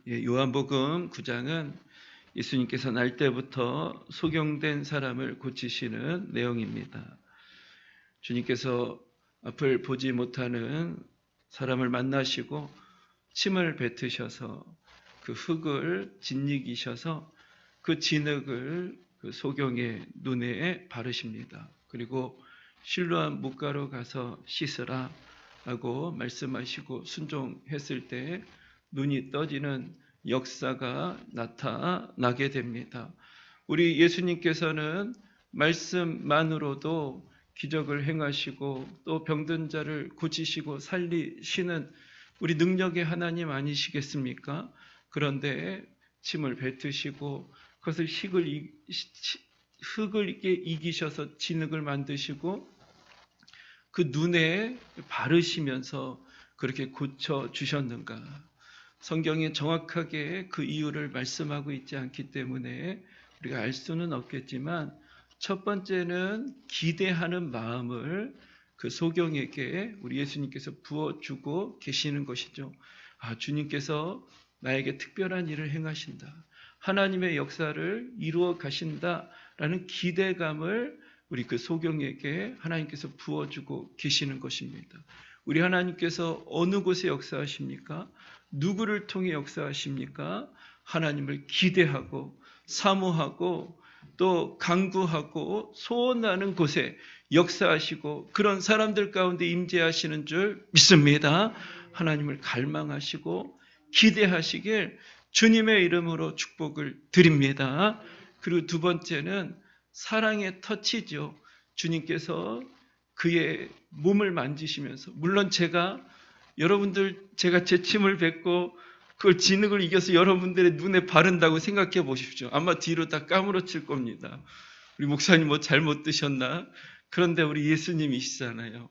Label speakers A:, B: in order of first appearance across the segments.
A: 요한복음 9장은 예수님께서 날 때부터 소경된 사람을 고치시는 내용입니다. 주님께서 앞을 보지 못하는 사람을 만나시고 침을 뱉으셔서 그 흙을 짓이기셔서 그 진흙을 그 소경의 눈에 바르십니다. 그리고 실로암 뭇가로 가서 씻으라 라고 말씀하시고 순종했을 때 눈이 떠지는 역사가 나타나게 됩니다. 우리 예수님께서는 말씀만으로도 기적을 행하시고 또 병든 자를 고치시고 살리시는 우리 능력의 하나님 아니시겠습니까? 그런데 침을 뱉으시고 그것을 흙을 이기셔서 진흙을 만드시고 그 눈에 바르시면서 그렇게 고쳐주셨는가? 성경이 정확하게 그 이유를 말씀하고 있지 않기 때문에 우리가 알 수는 없겠지만 첫 번째는 기대하는 마음을 그 소경에게 우리 예수님께서 부어주고 계시는 것이죠. 주님께서 나에게 특별한 일을 행하신다. 하나님의 역사를 이루어 가신다라는 기대감을 우리 그 소경에게 하나님께서 부어주고 계시는 것입니다. 우리 하나님께서 어느 곳에 역사하십니까? 누구를 통해 역사하십니까? 하나님을 기대하고 사모하고 또 간구하고 소원하는 곳에 역사하시고 그런 사람들 가운데 임재하시는 줄 믿습니다. 하나님을 갈망하시고 기대하시길 주님의 이름으로 축복을 드립니다. 그리고 두 번째는 사랑의 터치죠. 주님께서 그의 몸을 만지시면서 물론 제가 제 침을 뱉고 그걸 진흙을 이겨서 여러분들의 눈에 바른다고 생각해 보십시오. 아마 뒤로 다 까무러칠 겁니다. 우리 목사님 뭐 잘못 드셨나? 그런데 우리 예수님이시잖아요.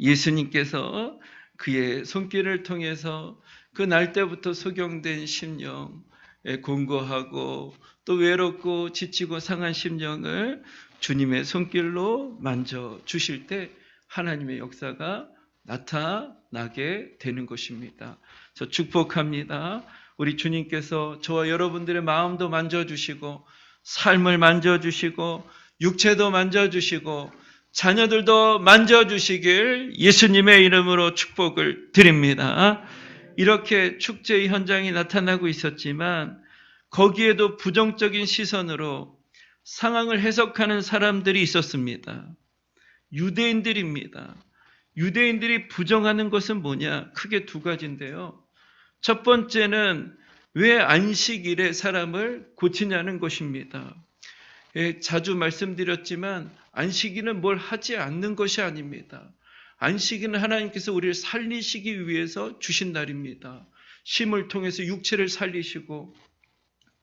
A: 예수님께서 그의 손길을 통해서 그 날 때부터 소경된 심령, 공고하고 또 외롭고 지치고 상한 심령을 주님의 손길로 만져주실 때 하나님의 역사가 나타나게 되는 것입니다. 저 축복합니다. 우리 주님께서 저와 여러분들의 마음도 만져주시고 삶을 만져주시고 육체도 만져주시고 자녀들도 만져주시길 예수님의 이름으로 축복을 드립니다. 이렇게 축제의 현장이 나타나고 있었지만 거기에도 부정적인 시선으로 상황을 해석하는 사람들이 있었습니다. 유대인들입니다. 유대인들이 부정하는 것은 뭐냐? 크게 두 가지인데요. 첫 번째는 왜 안식일에 사람을 고치냐는 것입니다. 자주 말씀드렸지만 안식일은 뭘 하지 않는 것이 아닙니다. 안식일은 하나님께서 우리를 살리시기 위해서 주신 날입니다. 쉼을 통해서 육체를 살리시고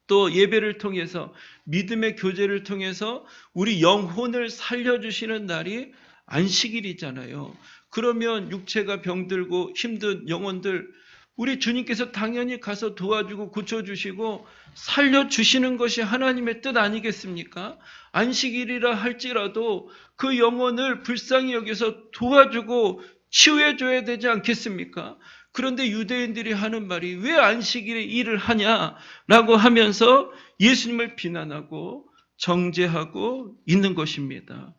A: 또 예배를 통해서 믿음의 교제를 통해서 우리 영혼을 살려주시는 날이 안식일이잖아요. 그러면 육체가 병들고 힘든 영혼들 우리 주님께서 당연히 가서 도와주고 고쳐주시고 살려주시는 것이 하나님의 뜻 아니겠습니까? 안식일이라 할지라도 그 영혼을 불쌍히 여겨서 도와주고 치유해줘야 되지 않겠습니까? 그런데 유대인들이 하는 말이 왜 안식일에 일을 하냐라고 하면서 예수님을 비난하고 정죄하고 있는 것입니다.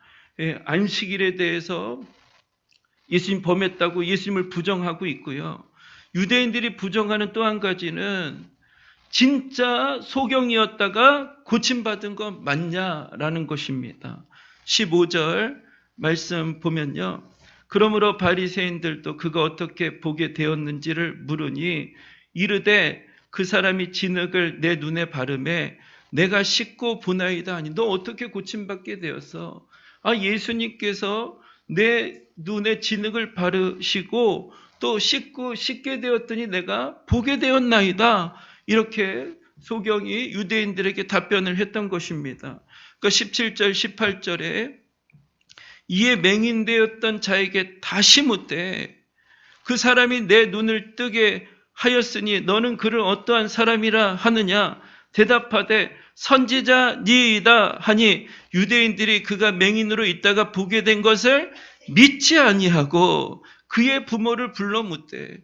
A: 안식일에 대해서 예수님 범했다고 예수님을 부정하고 있고요. 유대인들이 부정하는 또 한 가지는 진짜 소경이었다가 고침받은 거 맞냐라는 것입니다. 15절 말씀 보면요. 그러므로 바리새인들도 그가 어떻게 보게 되었는지를 물으니 이르되 그 사람이 진흙을 내 눈에 바르매 내가 씻고 보나이다 하니 너 어떻게 고침받게 되었어? 예수님께서 내 눈에 진흙을 바르시고 또 씻게 되었더니 내가 보게 되었나이다. 이렇게 소경이 유대인들에게 답변을 했던 것입니다. 그러니까 17절, 18절에 이에 맹인되었던 자에게 다시 묻되 그 사람이 내 눈을 뜨게 하였으니 너는 그를 어떠한 사람이라 하느냐? 대답하되 선지자니이다 하니 유대인들이 그가 맹인으로 있다가 보게 된 것을 믿지 아니하고 그의 부모를 불러 묻되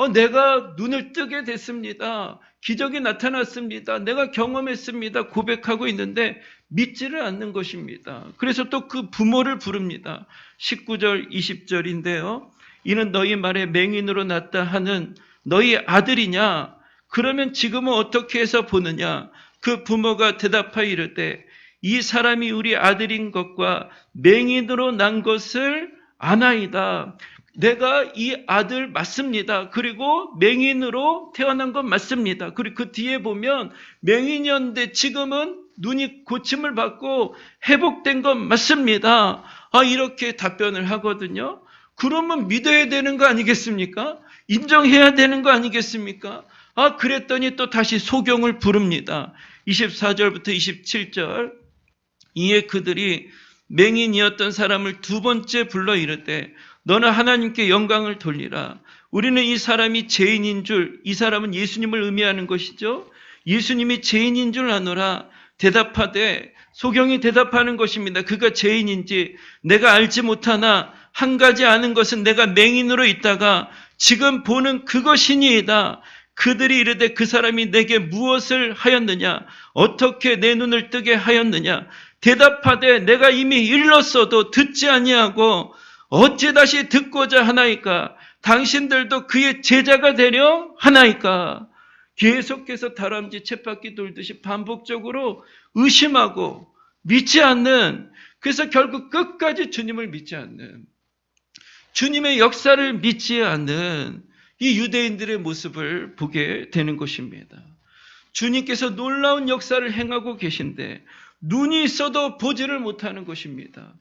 A: 내가 눈을 뜨게 됐습니다. 기적이 나타났습니다. 내가 경험했습니다. 고백하고 있는데 믿지를 않는 것입니다. 그래서 또 그 부모를 부릅니다. 19절, 20절인데요. 이는 너희 말에 맹인으로 났다 하는 너희 아들이냐? 그러면 지금은 어떻게 해서 보느냐? 그 부모가 대답하여 이르되 이 사람이 우리 아들인 것과 맹인으로 난 것을 아나이다. 내가 이 아들 맞습니다. 그리고 맹인으로 태어난 건 맞습니다. 그리고 그 뒤에 보면 맹인이었는데 지금은 눈이 고침을 받고 회복된 건 맞습니다. 이렇게 답변을 하거든요. 그러면 믿어야 되는 거 아니겠습니까? 인정해야 되는 거 아니겠습니까? 그랬더니 또 다시 소경을 부릅니다. 24절부터 27절. 이에 그들이 맹인이었던 사람을 두 번째 불러 이르되 너는 하나님께 영광을 돌리라. 우리는 이 사람이 죄인인 줄, 이 사람은 예수님을 의미하는 것이죠. 예수님이 죄인인 줄 아노라. 대답하되 소경이 대답하는 것입니다. 그가 죄인인지 내가 알지 못하나 한 가지 아는 것은 내가 맹인으로 있다가 지금 보는 그것이니이다. 그들이 이르되 그 사람이 내게 무엇을 하였느냐? 어떻게 내 눈을 뜨게 하였느냐? 대답하되 내가 이미 일렀어도 듣지 아니하고 어찌 다시 듣고자 하나이까? 당신들도 그의 제자가 되려 하나이까? 계속해서 다람쥐 쳇바퀴 돌듯이 반복적으로 의심하고 믿지 않는, 그래서 결국 끝까지 주님을 믿지 않는, 주님의 역사를 믿지 않는 이 유대인들의 모습을 보게 되는 것입니다. 주님께서 놀라운 역사를 행하고 계신데 눈이 있어도 보지를 못하는 것입니다.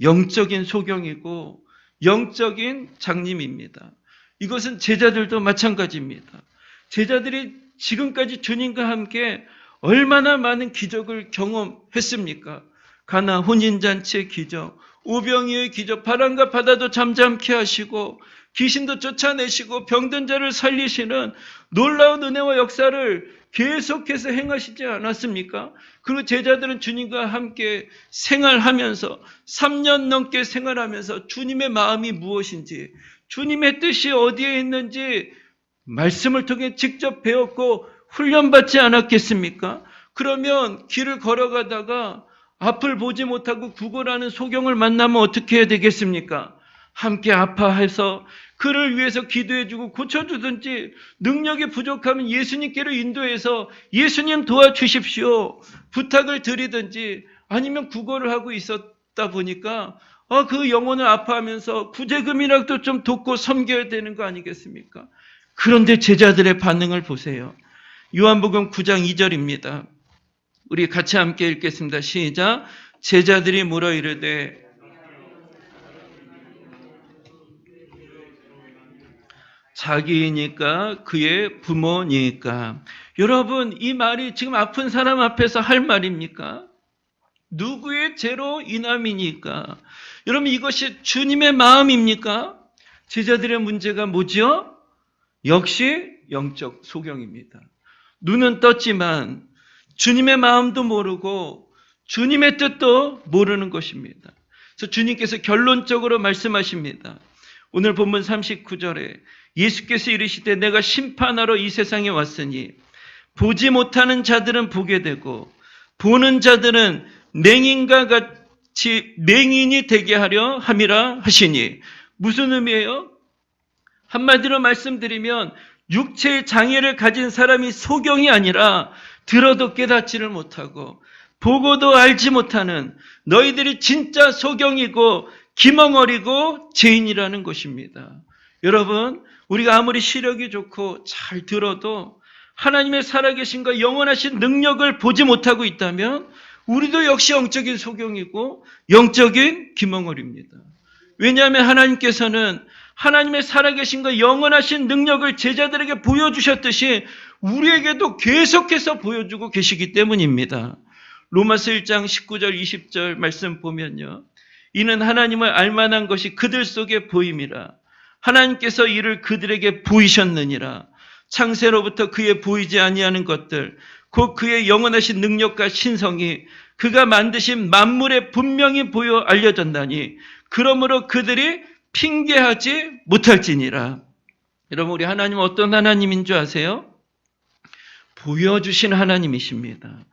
A: 영적인 소경이고 영적인 장님입니다. 이것은 제자들도 마찬가지입니다. 제자들이 지금까지 주님과 함께 얼마나 많은 기적을 경험했습니까? 가나 혼인잔치의 기적, 오병이의 기적, 바람과 바다도 잠잠케 하시고 귀신도 쫓아내시고 병든 자를 살리시는 놀라운 은혜와 역사를 계속해서 행하시지 않았습니까? 그리고 제자들은 주님과 함께 생활하면서 3년 넘게 생활하면서 주님의 마음이 무엇인지, 주님의 뜻이 어디에 있는지 말씀을 통해 직접 배웠고 훈련받지 않았겠습니까? 그러면 길을 걸어가다가 앞을 보지 못하고 구걸하는 소경을 만나면 어떻게 해야 되겠습니까? 함께 아파해서 그를 위해서 기도해주고 고쳐주든지, 능력이 부족하면 예수님께로 인도해서 예수님 도와주십시오 부탁을 드리든지, 아니면 구걸을 하고 있었다 보니까 그 영혼을 아파하면서 구제금이라도 좀 돕고 섬겨야 되는 거 아니겠습니까? 그런데 제자들의 반응을 보세요. 요한복음 9장 2절입니다. 우리 같이 함께 읽겠습니다. 시작. 제자들이 물어 이르되 자기이니까 그의 부모니까. 여러분, 이 말이 지금 아픈 사람 앞에서 할 말입니까? 누구의 죄로 인함이니까? 여러분, 이것이 주님의 마음입니까? 제자들의 문제가 뭐죠? 역시 영적 소경입니다. 눈은 떴지만 주님의 마음도 모르고 주님의 뜻도 모르는 것입니다. 그래서 주님께서 결론적으로 말씀하십니다. 오늘 본문 39절에 예수께서 이르시되 내가 심판하러 이 세상에 왔으니 보지 못하는 자들은 보게 되고 보는 자들은 맹인과 같이 맹인이 되게 하려 함이라 하시니. 무슨 의미예요? 한마디로 말씀드리면 육체의 장애를 가진 사람이 소경이 아니라 들어도 깨닫지를 못하고 보고도 알지 못하는 너희들이 진짜 소경이고 기멍어리고 죄인이라는 것입니다. 여러분, 우리가 아무리 시력이 좋고 잘 들어도 하나님의 살아계신과 영원하신 능력을 보지 못하고 있다면 우리도 역시 영적인 소경이고 영적인 기멍어리입니다. 왜냐하면 하나님께서는 하나님의 살아계신과 영원하신 능력을 제자들에게 보여주셨듯이 우리에게도 계속해서 보여주고 계시기 때문입니다. 로마서 1장 19절 20절 말씀 보면요. 이는 하나님을 알만한 것이 그들 속에 보임이라. 하나님께서 이를 그들에게 보이셨느니라. 창세로부터 그의 보이지 아니하는 것들, 곧 그의 영원하신 능력과 신성이 그가 만드신 만물에 분명히 보여 알려졌나니 그러므로 그들이 핑계하지 못할지니라. 여러분, 우리 하나님 어떤 하나님인 줄 아세요? 보여주신 하나님이십니다.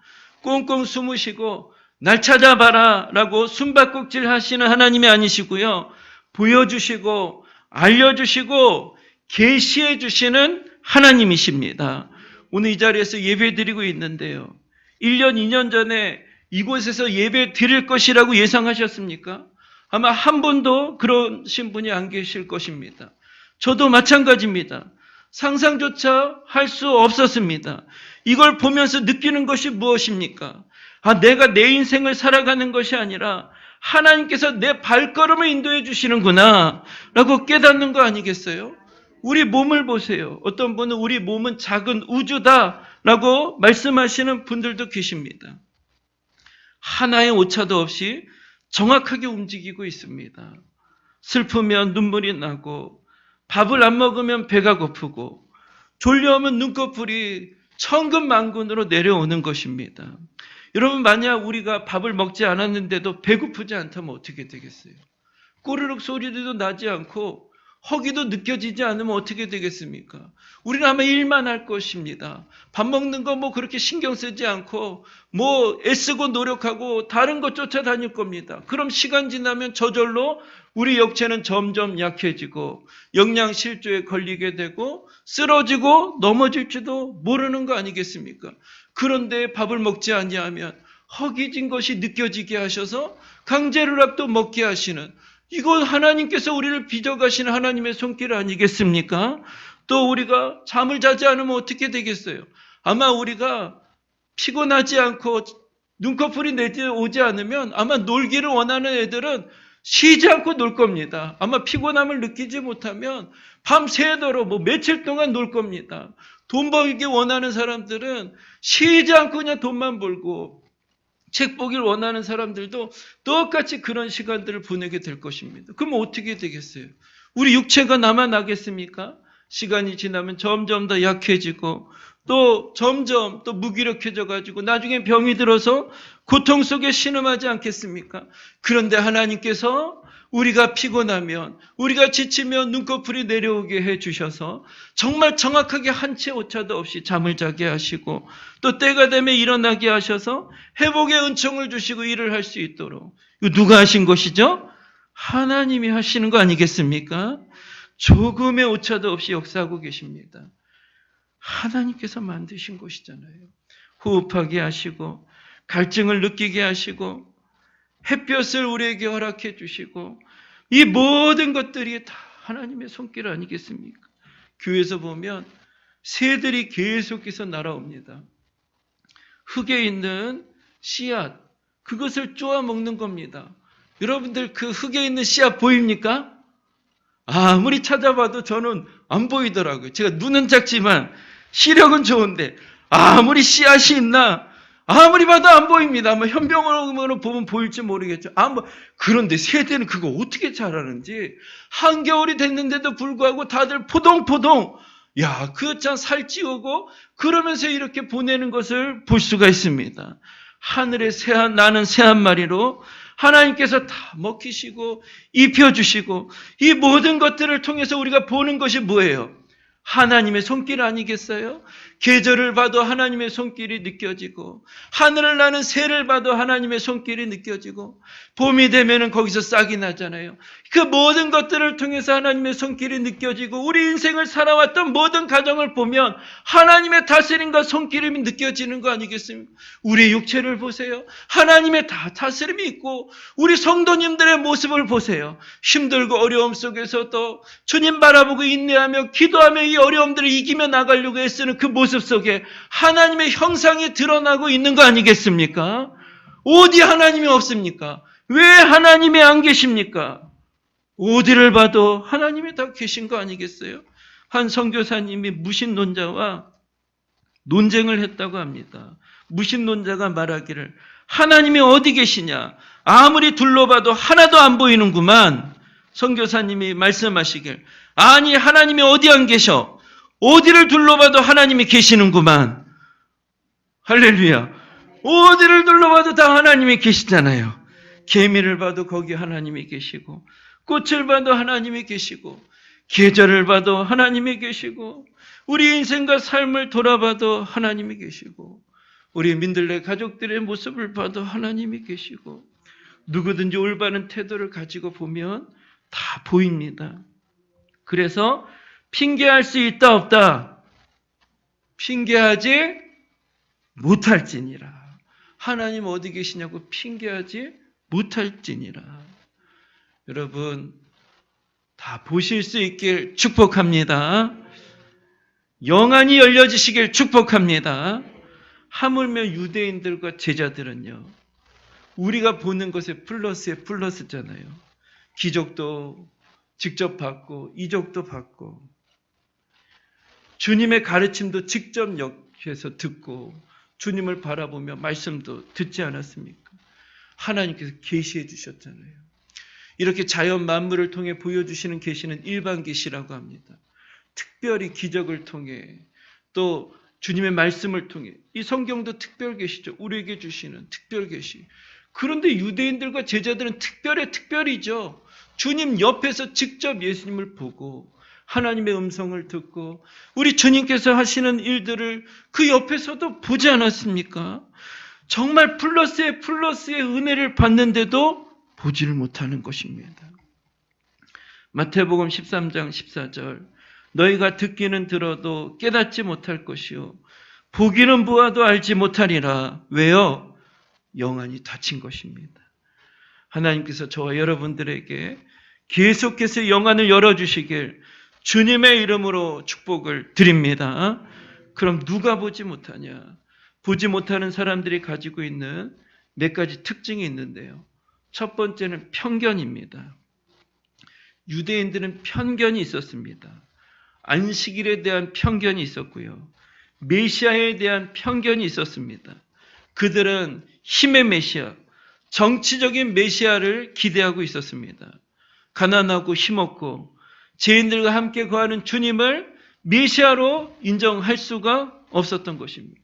A: 꽁꽁 숨으시고 날 찾아봐라 라고 숨바꼭질 하시는 하나님이 아니시고요. 보여주시고 알려주시고 계시해 주시는 하나님이십니다. 오늘 이 자리에서 예배 드리고 있는데요. 1년, 2년 전에 이곳에서 예배 드릴 것이라고 예상하셨습니까? 아마 한 분도 그러신 분이 안 계실 것입니다. 저도 마찬가지입니다. 상상조차 할 수 없었습니다. 이걸 보면서 느끼는 것이 무엇입니까? 내가 내 인생을 살아가는 것이 아니라 하나님께서 내 발걸음을 인도해 주시는구나 라고 깨닫는 거 아니겠어요? 우리 몸을 보세요. 어떤 분은 우리 몸은 작은 우주다라고 말씀하시는 분들도 계십니다. 하나의 오차도 없이 정확하게 움직이고 있습니다. 슬프면 눈물이 나고 밥을 안 먹으면 배가 고프고 졸려오면 눈꺼풀이 천근만근으로 내려오는 것입니다. 여러분, 만약 우리가 밥을 먹지 않았는데도 배고프지 않다면 어떻게 되겠어요? 꼬르륵 소리도 나지 않고 허기도 느껴지지 않으면 어떻게 되겠습니까? 우리는 아마 일만 할 것입니다. 밥 먹는 거 그렇게 신경 쓰지 않고 애쓰고 노력하고 다른 것 쫓아다닐 겁니다. 그럼 시간 지나면 저절로 우리 육체는 점점 약해지고 영양실조에 걸리게 되고 쓰러지고 넘어질지도 모르는 거 아니겠습니까? 그런데 밥을 먹지 아니하면 허기진 것이 느껴지게 하셔서 강제로라도 먹게 하시는, 이건 하나님께서 우리를 빚어가시는 하나님의 손길 아니겠습니까? 또 우리가 잠을 자지 않으면 어떻게 되겠어요? 아마 우리가 피곤하지 않고 눈꺼풀이 내려오지 않으면 아마 놀기를 원하는 애들은 쉬지 않고 놀 겁니다. 아마 피곤함을 느끼지 못하면 밤새도록 며칠 동안 놀 겁니다. 돈 벌기 원하는 사람들은 쉬지 않고 그냥 돈만 벌고, 책 보기를 원하는 사람들도 똑같이 그런 시간들을 보내게 될 것입니다. 그럼 어떻게 되겠어요? 우리 육체가 남아나겠습니까? 시간이 지나면 점점 더 약해지고 또 점점 또 무기력해져 가지고 나중에 병이 들어서 고통 속에 신음하지 않겠습니까? 그런데 하나님께서 우리가 피곤하면, 우리가 지치면 눈꺼풀이 내려오게 해주셔서 정말 정확하게 한 채 오차도 없이 잠을 자게 하시고 또 때가 되면 일어나게 하셔서 회복의 은총을 주시고 일을 할 수 있도록, 이거 누가 하신 것이죠? 하나님이 하시는 거 아니겠습니까? 조금의 오차도 없이 역사하고 계십니다. 하나님께서 만드신 것이잖아요. 호흡하게 하시고 갈증을 느끼게 하시고 햇볕을 우리에게 허락해 주시고, 이 모든 것들이 다 하나님의 손길 아니겠습니까? 교회에서 보면 새들이 계속해서 날아옵니다. 흙에 있는 씨앗, 그것을 쪼아 먹는 겁니다. 여러분들 그 흙에 있는 씨앗 보입니까? 아무리 찾아봐도 저는 안 보이더라고요. 제가 눈은 작지만 시력은 좋은데 아무리 씨앗이 있나 아무리 봐도 안 보입니다. 현병으로 보면 보일지 모르겠죠. 그런데 새들은 그거 어떻게 자라는지, 한겨울이 됐는데도 불구하고 다들 포동포동, 그 참 살찌우고 그러면서 이렇게 보내는 것을 볼 수가 있습니다. 하늘에 나는 새 한 마리로 하나님께서 다 먹히시고 입혀주시고, 이 모든 것들을 통해서 우리가 보는 것이 뭐예요? 하나님의 손길 아니겠어요? 계절을 봐도 하나님의 손길이 느껴지고, 하늘을 나는 새를 봐도 하나님의 손길이 느껴지고, 봄이 되면은 거기서 싹이 나잖아요. 그 모든 것들을 통해서 하나님의 손길이 느껴지고, 우리 인생을 살아왔던 모든 가정을 보면 하나님의 다스림과 손길이 느껴지는 거 아니겠습니까? 우리 육체를 보세요. 하나님의 다스림이 있고, 우리 성도님들의 모습을 보세요. 힘들고 어려움 속에서도 주님 바라보고 인내하며 기도하며 이 어려움들을 이기며 나가려고 애쓰는 그 모습 속에 하나님의 형상이 드러나고 있는 거 아니겠습니까? 어디 하나님이 없습니까? 왜 하나님이 안 계십니까? 어디를 봐도 하나님이 다 계신 거 아니겠어요? 한 선교사님이 무신론자와 논쟁을 했다고 합니다. 무신론자가 말하기를, 하나님이 어디 계시냐? 아무리 둘러봐도 하나도 안 보이는구만. 선교사님이 말씀하시길, 아니 하나님이 어디 안 계셔? 어디를 둘러봐도 하나님이 계시는구만. 할렐루야. 어디를 둘러봐도 다 하나님이 계시잖아요. 개미를 봐도 거기 하나님이 계시고, 꽃을 봐도 하나님이 계시고, 계절을 봐도 하나님이 계시고 우리 인생과 삶을 돌아봐도 하나님이 계시고 우리 민들레 가족들의 모습을 봐도 하나님이 계시고 누구든지 올바른 태도를 가지고 보면 다 보입니다. 그래서 핑계할 수 있다 없다? 핑계하지 못할지니라. 하나님 어디 계시냐고 핑계하지 못할지니라. 여러분 다 보실 수 있길 축복합니다. 영안이 열려지시길 축복합니다. 하물며 유대인들과 제자들은요, 우리가 보는 것에 플러스에 플러스잖아요. 기적도 직접 받고 이적도 받고 주님의 가르침도 직접 옆에서 듣고 주님을 바라보며 말씀도 듣지 않았습니까? 하나님께서 계시해 주셨잖아요. 이렇게 자연 만물을 통해 보여주시는 계시는 일반 계시라고 합니다. 특별히 기적을 통해 또 주님의 말씀을 통해 이 성경도 특별 계시죠. 우리에게 주시는 특별 계시. 그런데 유대인들과 제자들은 특별이죠. 주님 옆에서 직접 예수님을 보고 하나님의 음성을 듣고 우리 주님께서 하시는 일들을 그 옆에서도 보지 않았습니까? 정말 플러스에 플러스의 은혜를 받는데도 보지를 못하는 것입니다. 마태복음 13장 14절 너희가 듣기는 들어도 깨닫지 못할 것이요 보기는 보아도 알지 못하리라. 왜요? 영안이 닫힌 것입니다. 하나님께서 저와 여러분들에게 계속해서 영안을 열어주시길 주님의 이름으로 축복을 드립니다. 그럼 누가 보지 못하냐? 보지 못하는 사람들이 가지고 있는 몇 가지 특징이 있는데요. 첫 번째는 편견입니다. 유대인들은 편견이 있었습니다. 안식일에 대한 편견이 있었고요. 메시아에 대한 편견이 있었습니다. 그들은 힘의 메시아, 정치적인 메시아를 기대하고 있었습니다. 가난하고 힘없고 죄인들과 함께 거하는 주님을 메시아로 인정할 수가 없었던 것입니다.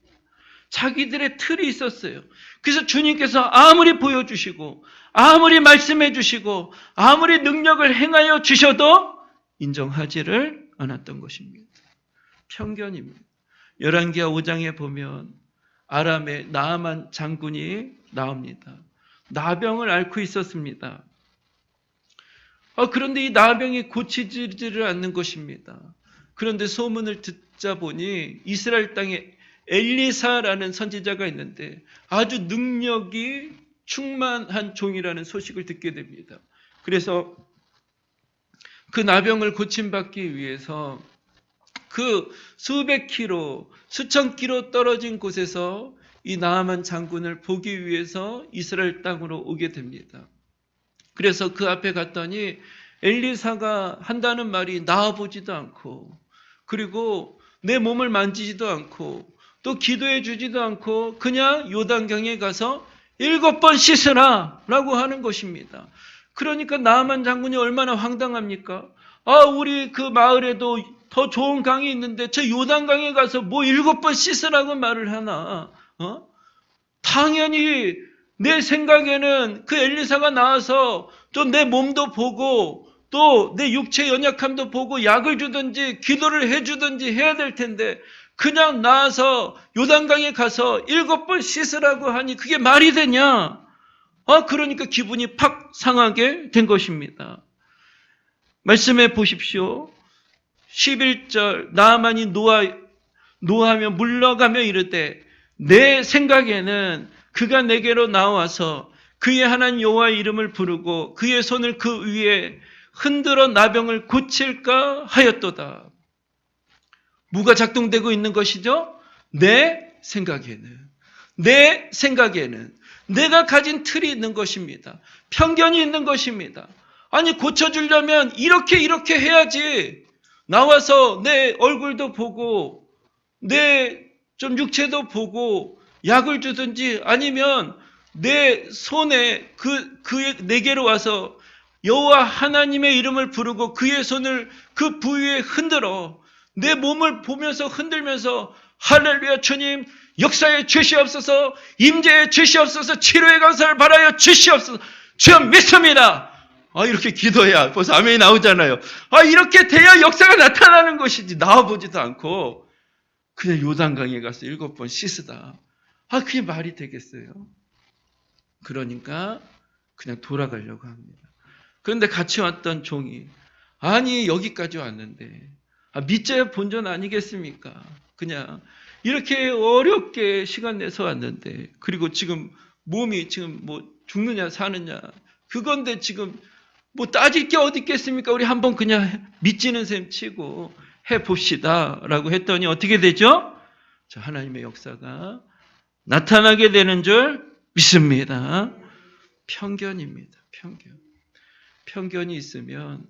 A: 자기들의 틀이 있었어요. 그래서 주님께서 아무리 보여주시고 아무리 말씀해 주시고 아무리 능력을 행하여 주셔도 인정하지를 않았던 것입니다. 편견입니다. 열왕기하 5장에 보면 아람의 나아만 장군이 나옵니다. 나병을 앓고 있었습니다. 그런데 이 나병이 고치지를 않는 것입니다. 그런데 소문을 듣자 보니 이스라엘 땅에 엘리사라는 선지자가 있는데 아주 능력이 충만한 종이라는 소식을 듣게 됩니다. 그래서 그 나병을 고침받기 위해서 그 수백 킬로, 수천 킬로 떨어진 곳에서 이 나아만 장군을 보기 위해서 이스라엘 땅으로 오게 됩니다. 그래서 그 앞에 갔더니 엘리사가 한다는 말이 나아보지도 않고 그리고 내 몸을 만지지도 않고 또 기도해 주지도 않고 그냥 요단강에 가서 7번 씻으라 라고 하는 것입니다. 그러니까 나아만 장군이 얼마나 황당합니까? 우리 그 마을에도 더 좋은 강이 있는데 저 요단강에 가서 뭐 7번 씻으라고 말을 하나? 당연히 내 생각에는 그 엘리사가 나와서 또 내 몸도 보고 또 내 육체 연약함도 보고 약을 주든지 기도를 해주든지 해야 될 텐데 그냥 나와서 요단강에 가서 7번 씻으라고 하니 그게 말이 되냐? 그러니까 기분이 팍 상하게 된 것입니다. 말씀해 보십시오. 11절 나아만이 노하며 물러가며 이르되 내 생각에는 그가 내게로 나와서 그의 하나님 여호와의 이름을 부르고 그의 손을 그 위에 흔들어 나병을 고칠까 하였도다. 뭐가 작동되고 있는 것이죠? 내 생각에는 내가 가진 틀이 있는 것입니다. 편견이 있는 것입니다. 아니 고쳐주려면 이렇게 해야지. 나와서 내 얼굴도 보고 내 좀 육체도 보고 약을 주든지 아니면 내 손에 내게로 와서 여호와 하나님의 이름을 부르고 그의 손을 그 부위에 흔들어 내 몸을 보면서 흔들면서 할렐루야 주님 역사에 주시옵소서 임재에 주시옵소서 치료의 감사를 바라여 주시옵소서 주여 믿습니다. 이렇게 기도해야 벌써 아멘이 나오잖아요. 이렇게 돼야 역사가 나타나는 것이지. 나와보지도 않고 그냥 요단강에 가서 7번 씻으다. 그게 말이 되겠어요? 그러니까 그냥 돌아가려고 합니다. 그런데 같이 왔던 종이 아니 여기까지 왔는데 믿자야 본전 아니겠습니까? 그냥 이렇게 어렵게 시간 내서 왔는데 그리고 지금 몸이 지금 뭐 죽느냐 사느냐 그건데 지금 뭐 따질 게 어디 있겠습니까? 우리 한번 그냥 믿지는 셈 치고 해봅시다 라고 했더니 어떻게 되죠? 자, 하나님의 역사가 나타나게 되는 줄 믿습니다. 편견입니다. 편견이 있으면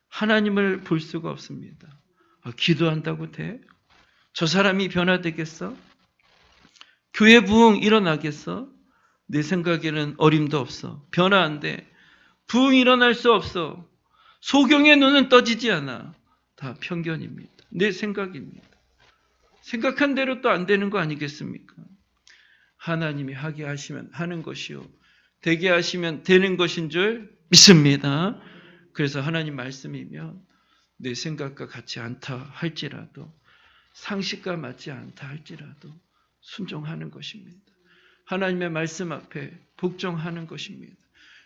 A: 하나님을 볼 수가 없습니다. 기도한다고 돼? 저 사람이 변화되겠어? 교회 부흥 일어나겠어? 내 생각에는 어림도 없어. 변화 안 돼. 부흥 일어날 수 없어. 소경의 눈은 떠지지 않아. 다 편견입니다. 내 생각입니다. 생각한 대로 또 안 되는 거 아니겠습니까? 하나님이 하게 하시면 하는 것이요. 되게 하시면 되는 것인 줄 믿습니다. 그래서 하나님 말씀이면 내 생각과 같지 않다 할지라도 상식과 맞지 않다 할지라도 순종하는 것입니다. 하나님의 말씀 앞에 복종하는 것입니다.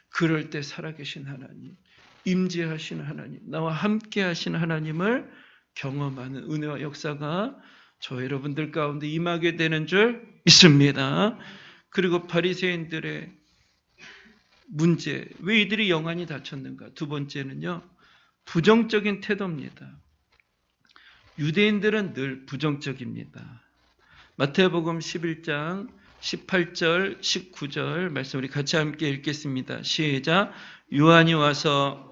A: 그럴 때 살아계신 하나님, 임재하시는 하나님, 나와 함께 하시는 하나님을 경험하는 은혜와 역사가 저 여러분들 가운데 임하게 되는 줄 믿습니다. 그리고 바리새인들의 문제, 왜 이들이 영안이 닫혔는가? 두 번째는요, 부정적인 태도입니다. 유대인들은 늘 부정적입니다. 마태복음 11장 18절, 19절 말씀 우리 같이 함께 읽겠습니다. 시작. 요한이 와서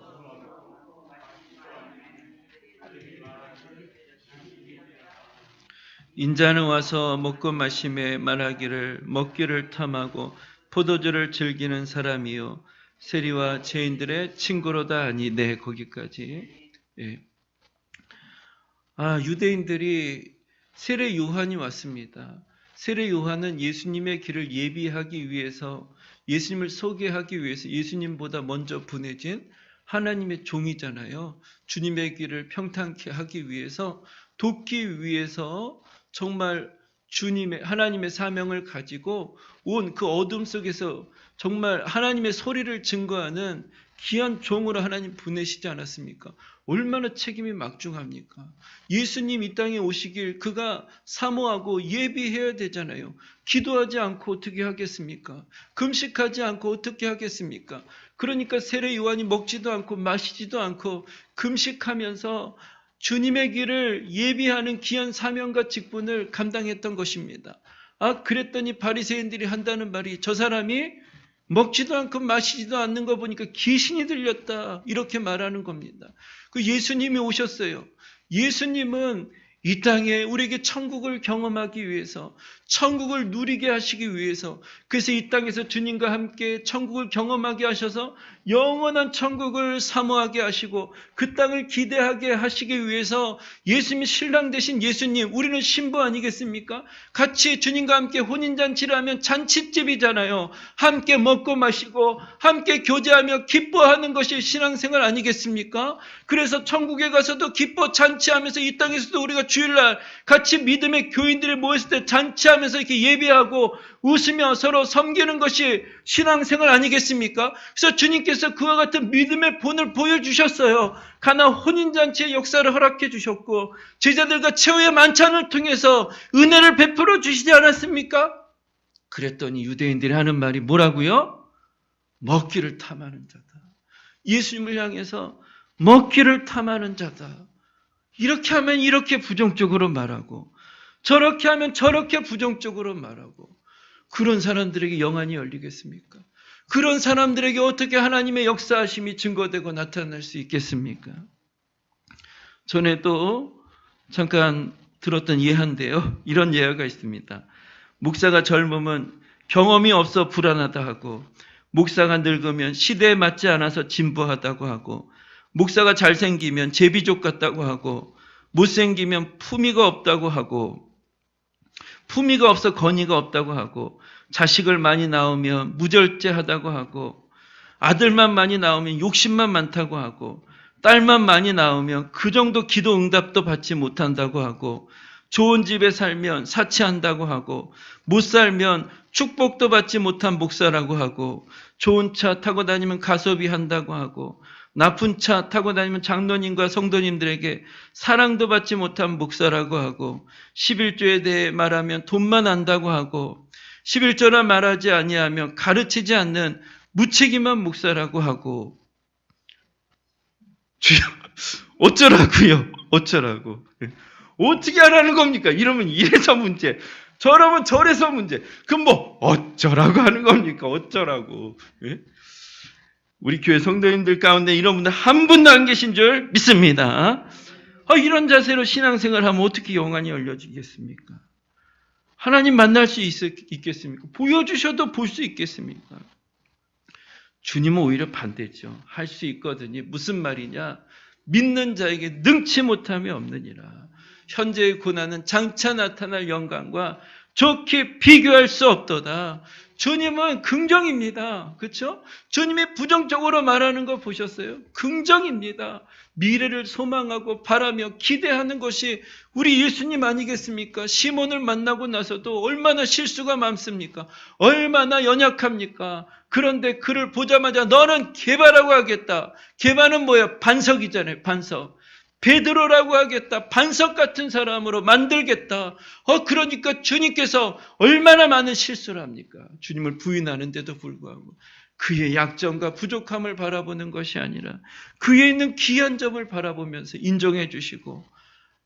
A: 인자는 와서 먹고 마심에 말하기를 먹기를 탐하고 포도주를 즐기는 사람이요 세리와 죄인들의 친구로다 하니 네 거기까지. 예. 유대인들이 세례 요한이 왔습니다. 세례 요한은 예수님의 길을 예비하기 위해서 예수님을 소개하기 위해서 예수님보다 먼저 보내진 하나님의 종이잖아요. 주님의 길을 평탄케 하기 위해서 돕기 위해서 정말 하나님의 사명을 가지고 온 그 어둠 속에서 정말 하나님의 소리를 증거하는 귀한 종으로 하나님 보내시지 않았습니까? 얼마나 책임이 막중합니까? 예수님 이 땅에 오시길 그가 사모하고 예비해야 되잖아요. 기도하지 않고 어떻게 하겠습니까? 금식하지 않고 어떻게 하겠습니까? 그러니까 세례 요한이 먹지도 않고 마시지도 않고 금식하면서 주님의 길을 예비하는 귀한 사명과 직분을 감당했던 것입니다. 그랬더니 바리새인들이 한다는 말이 저 사람이 먹지도 않고 마시지도 않는 거 보니까 귀신이 들렸다 이렇게 말하는 겁니다. 그 예수님이 오셨어요. 예수님은 이 땅에 우리에게 천국을 경험하기 위해서 천국을 누리게 하시기 위해서 그래서 이 땅에서 주님과 함께 천국을 경험하게 하셔서 영원한 천국을 사모하게 하시고 그 땅을 기대하게 하시기 위해서 예수님이 신랑 되신 예수님 우리는 신부 아니겠습니까? 같이 주님과 함께 혼인잔치를 하면 잔치집이잖아요. 함께 먹고 마시고 함께 교제하며 기뻐하는 것이 신앙생활 아니겠습니까? 그래서 천국에 가서도 기뻐 잔치하면서 이 땅에서도 우리가 주일날 같이 믿음의 교인들이 모였을 때 잔치하면서 이렇게 예배하고 웃으며 서로 섬기는 것이 신앙생활 아니겠습니까? 그래서 주님께서 그와 같은 믿음의 본을 보여주셨어요. 가나 혼인잔치의 역사를 허락해 주셨고 제자들과 최후의 만찬을 통해서 은혜를 베풀어 주시지 않았습니까? 그랬더니 유대인들이 하는 말이 뭐라고요? 먹기를 탐하는 자다. 예수님을 향해서 먹기를 탐하는 자다. 이렇게 하면 이렇게 부정적으로 말하고 저렇게 하면 저렇게 부정적으로 말하고 그런 사람들에게 영안이 열리겠습니까? 그런 사람들에게 어떻게 하나님의 역사하심이 증거되고 나타날 수 있겠습니까? 전에도 잠깐 들었던 예화인데요. 이런 예화가 있습니다. 목사가 젊으면 경험이 없어 불안하다 하고 목사가 늙으면 시대에 맞지 않아서 진보하다고 하고 목사가 잘생기면 제비족 같다고 하고 못생기면 품위가 없다고 하고 품위가 없어 건의가 없다고 하고 자식을 많이 낳으면 무절제하다고 하고 아들만 많이 나오면 욕심만 많다고 하고, 딸만 많이 나오면 그 정도 기도 응답도 받지 못한다고 하고, 좋은 집에 살면 사치한다고 하고, 못 살면 축복도 받지 못한 목사라고 하고, 좋은 차 타고 다니면 가소비 한다고 하고, 나쁜 차 타고 다니면 장로님과 성도님들에게 사랑도 받지 못한 목사라고 하고, 11조에 대해 말하면 돈만 안다고 하고, 11조나 말하지 아니하면 가르치지 않는 무책임한 목사라고 하고, 주여 어쩌라고요? 어쩌라고? 어떻게 하라는 겁니까? 이러면 이래서 문제, 저러면 저래서 문제. 그럼 뭐 어쩌라고 하는 겁니까? 어쩌라고? 예? 우리 교회 성도님들 가운데 이런 분들 한 분도 안 계신 줄 믿습니다. 이런 자세로 신앙생활하면 어떻게 영안이 열려지겠습니까? 하나님 만날 수 있겠습니까? 보여주셔도 볼 수 있겠습니까? 주님은 오히려 반대죠. 할 수 있거든요. 무슨 말이냐? 믿는 자에게 능치 못함이 없느니라. 현재의 고난은 장차 나타날 영광과 좋게 비교할 수 없도다. 주님은 긍정입니다. 그렇죠? 주님이 부정적으로 말하는 거 보셨어요? 긍정입니다. 미래를 소망하고 바라며 기대하는 것이 우리 예수님 아니겠습니까? 시몬을 만나고 나서도 얼마나 실수가 많습니까? 얼마나 연약합니까? 그런데 그를 보자마자 너는 게바라고 하겠다. 게바는 뭐야? 반석이잖아요. 반석. 베드로라고 하겠다. 반석 같은 사람으로 만들겠다. 그러니까 주님께서 얼마나 많은 실수를 합니까? 주님을 부인하는데도 불구하고 그의 약점과 부족함을 바라보는 것이 아니라 그에 있는 귀한 점을 바라보면서 인정해 주시고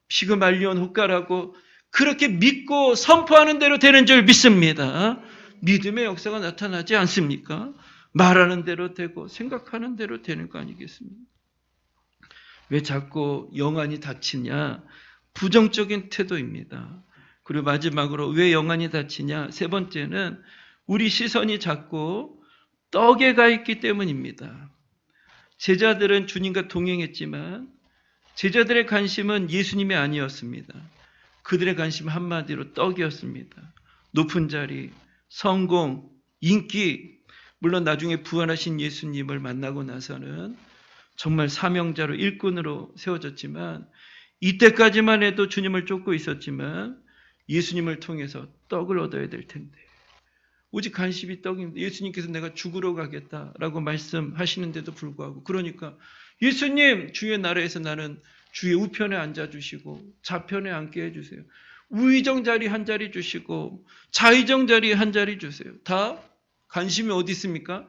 A: 피그말리온 호가라고 그렇게 믿고 선포하는 대로 되는 줄 믿습니다. 믿음의 역사가 나타나지 않습니까? 말하는 대로 되고 생각하는 대로 되는 거 아니겠습니까? 왜 자꾸 영안이 닫히냐? 부정적인 태도입니다. 그리고 마지막으로 왜 영안이 닫히냐? 세 번째는 우리 시선이 자꾸 떡에 가 있기 때문입니다. 제자들은 주님과 동행했지만 제자들의 관심은 예수님이 아니었습니다. 그들의 관심은 한마디로 떡이었습니다. 높은 자리, 성공, 인기, 물론 나중에 부활하신 예수님을 만나고 나서는 정말 사명자로 일꾼으로 세워졌지만 이때까지만 해도 주님을 쫓고 있었지만 예수님을 통해서 떡을 얻어야 될 텐데 오직 관심이 떡입니다. 예수님께서 내가 죽으러 가겠다라고 말씀하시는데도 불구하고 그러니까 예수님 주의 나라에서 나는 주의 우편에 앉아주시고 좌편에 앉게 해주세요. 우의정 자리 한 자리 주시고 좌의정 자리 한 자리 주세요. 다 관심이 어디 있습니까?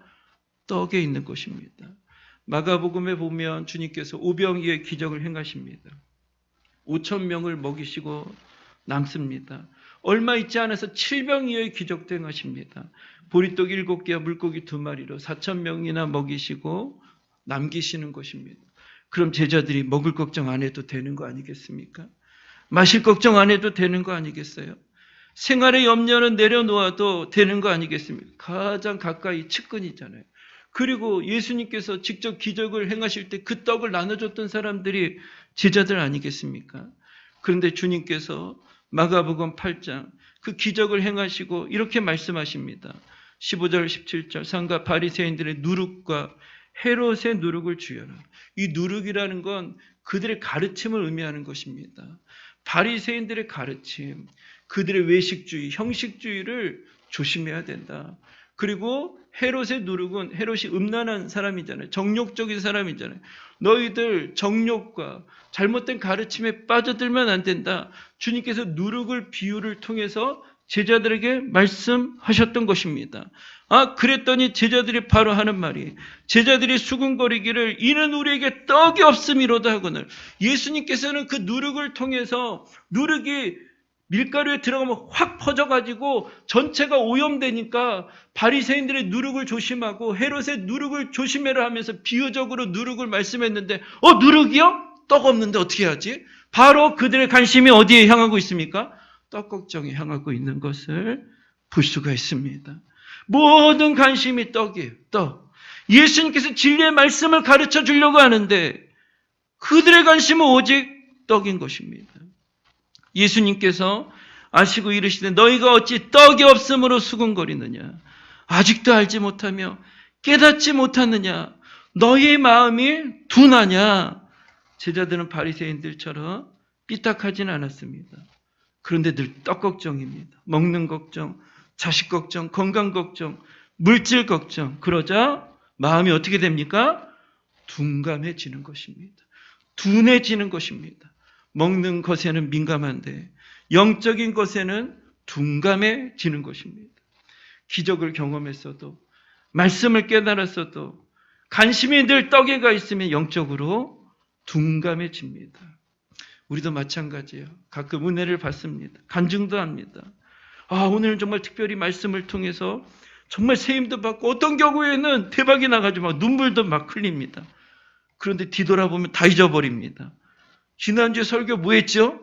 A: 떡에 있는 것입니다. 마가복음에 보면 주님께서 오병이어의 기적을 행하십니다. 5,000명을 먹이시고 남습니다. 얼마 있지 않아서 7병이어의 기적도 행하십니다. 보리떡 7개와 물고기 2마리로 4,000명이나 먹이시고 남기시는 것입니다. 그럼 제자들이 먹을 걱정 안 해도 되는 거 아니겠습니까? 마실 걱정 안 해도 되는 거 아니겠어요? 생활의 염려는 내려놓아도 되는 거 아니겠습니까? 가장 가까이 측근이잖아요. 그리고 예수님께서 직접 기적을 행하실 때 그 떡을 나눠줬던 사람들이 제자들 아니겠습니까? 그런데 주님께서 마가복음 8장 그 기적을 행하시고 이렇게 말씀하십니다. 15절 17절 상가 바리새인들의 누룩과 헤롯의 누룩을 주여라. 이 누룩이라는 건 그들의 가르침을 의미하는 것입니다. 바리새인들의 가르침, 그들의 외식주의, 형식주의를 조심해야 된다. 그리고 헤롯의 누룩은 헤롯이 음란한 사람이잖아요. 정욕적인 사람이잖아요. 너희들 정욕과 잘못된 가르침에 빠져들면 안 된다. 주님께서 누룩을 비유를 통해서 제자들에게 말씀하셨던 것입니다. 그랬더니 제자들이 바로 하는 말이 제자들이 수군거리기를 이는 우리에게 떡이 없음이로다 하거늘 예수님께서는 그 누룩을 통해서 누룩이 밀가루에 들어가면 확 퍼져가지고 전체가 오염되니까 바리새인들의 누룩을 조심하고 헤롯의 누룩을 조심해라 하면서 비유적으로 누룩을 말씀했는데 누룩이요? 떡 없는데 어떻게 하지? 바로 그들의 관심이 어디에 향하고 있습니까? 떡 걱정에 향하고 있는 것을 볼 수가 있습니다. 모든 관심이 떡이에요. 떡. 예수님께서 진리의 말씀을 가르쳐 주려고 하는데 그들의 관심은 오직 떡인 것입니다. 예수님께서 아시고 이르시되 너희가 어찌 떡이 없음으로 수군거리느냐. 아직도 알지 못하며 깨닫지 못하느냐? 너희 마음이 둔하냐? 제자들은 바리새인들처럼 삐딱하진 않았습니다. 그런데 늘 떡 걱정입니다. 먹는 걱정, 자식 걱정, 건강 걱정, 물질 걱정. 그러자 마음이 어떻게 됩니까? 둔감해지는 것입니다. 둔해지는 것입니다. 먹는 것에는 민감한데 영적인 것에는 둔감해지는 것입니다. 기적을 경험했어도 말씀을 깨달았어도 관심이 늘 떡에 가 있으면 영적으로 둔감해집니다. 우리도 마찬가지예요. 가끔 은혜를 받습니다. 간증도 합니다. 오늘은 정말 특별히 말씀을 통해서 정말 세임도 받고 어떤 경우에는 대박이 나가지고 막 눈물도 막 흘립니다. 그런데 뒤돌아보면 다 잊어버립니다. 지난주에 설교 뭐 했죠?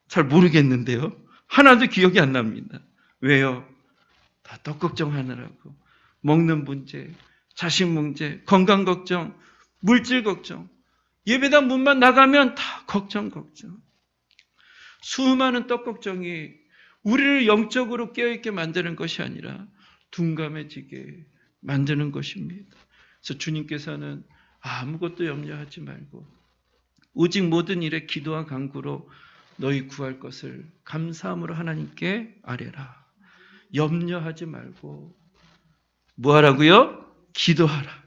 A: 잘 모르겠는데요. 하나도 기억이 안 납니다. 왜요? 다 떡 걱정하느라고. 먹는 문제, 자식 문제, 건강 걱정, 물질 걱정. 예배당 문만 나가면 다 걱정. 수많은 떡 걱정이 우리를 영적으로 깨어있게 만드는 것이 아니라 둔감해지게 만드는 것입니다. 그래서 주님께서는 아무것도 염려하지 말고 오직 모든 일에 기도와 간구로 너희 구할 것을 감사함으로 하나님께 아뢰라. 염려하지 말고 뭐 하라고요? 기도하라.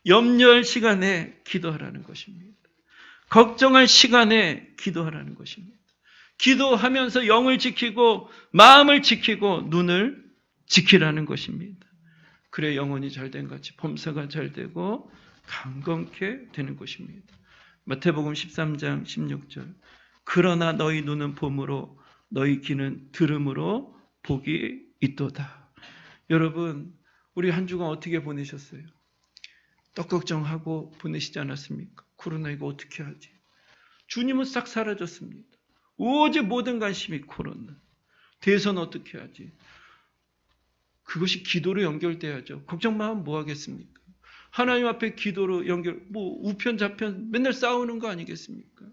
A: 염려할 시간에 기도하라는 것입니다. 걱정할 시간에 기도하라는 것입니다. 기도하면서 영을 지키고 마음을 지키고 눈을 지키라는 것입니다. 그래 영혼이 잘된 같이 범사가 잘되고 강건케 되는 것입니다. 마태복음 13장 16절 그러나 너희 눈은 봄으로 너희 귀는 들음으로 복이 있도다. 여러분 우리 한 주간 어떻게 보내셨어요? 떡 걱정하고 보내시지 않았습니까? 코로나 이거 어떻게 하지? 주님은 싹 사라졌습니다. 오직 모든 관심이 코로나. 대선 어떻게 하지? 그것이 기도로 연결돼야죠. 걱정만 하면 뭐 하겠습니까? 하나님 앞에 기도로 연결, 우편 좌편 맨날 싸우는 거 아니겠습니까?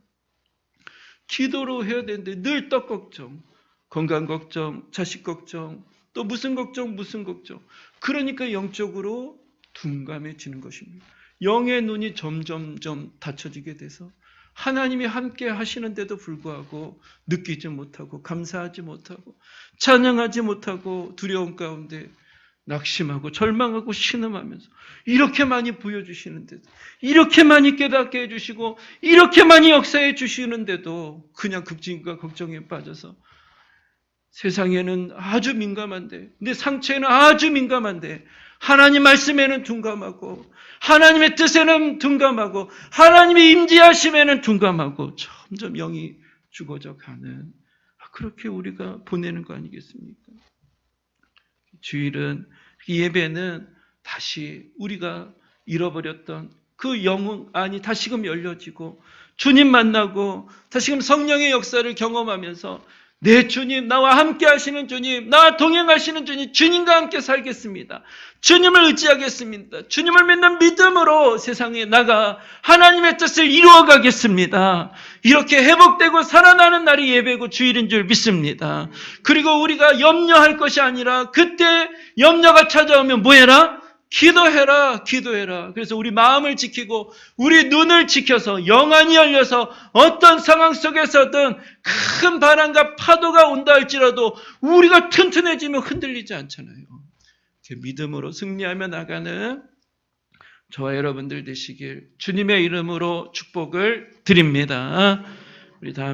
A: 기도로 해야 되는데 늘 떡 걱정, 건강 걱정, 자식 걱정, 또 무슨 걱정. 그러니까 영적으로 둔감해지는 것입니다. 영의 눈이 점점점 닫혀지게 돼서 하나님이 함께 하시는데도 불구하고 느끼지 못하고 감사하지 못하고 찬양하지 못하고 두려움 가운데 낙심하고 절망하고 신음하면서 이렇게 많이 보여주시는데도 이렇게 많이 깨닫게 해주시고 이렇게 많이 역사해 주시는데도 그냥 걱정과 걱정에 빠져서 세상에는 아주 민감한데 내 상처에는 아주 민감한데 하나님 말씀에는 둔감하고 하나님의 뜻에는 둔감하고 하나님의 임재하심에는 둔감하고 점점 영이 죽어져 가는 그렇게 우리가 보내는 거 아니겠습니까? 주일은 예배는 다시 우리가 잃어버렸던 그 영혼 안이 다시금 열려지고 주님 만나고 다시금 성령의 역사를 경험하면서 내 주님, 나와 함께 하시는 주님, 나와 동행하시는 주님, 주님과 함께 살겠습니다. 주님을 의지하겠습니다. 주님을 믿는 믿음으로 세상에 나가 하나님의 뜻을 이루어가겠습니다. 이렇게 회복되고 살아나는 날이 예배고 주일인 줄 믿습니다. 그리고 우리가 염려할 것이 아니라 그때 염려가 찾아오면 뭐 해라? 기도해라. 그래서 우리 마음을 지키고 우리 눈을 지켜서 영안이 열려서 어떤 상황 속에서든 큰 바람과 파도가 온다 할지라도 우리가 튼튼해지면 흔들리지 않잖아요. 믿음으로 승리하며 나가는 저와 여러분들 되시길 주님의 이름으로 축복을 드립니다. 우리 다음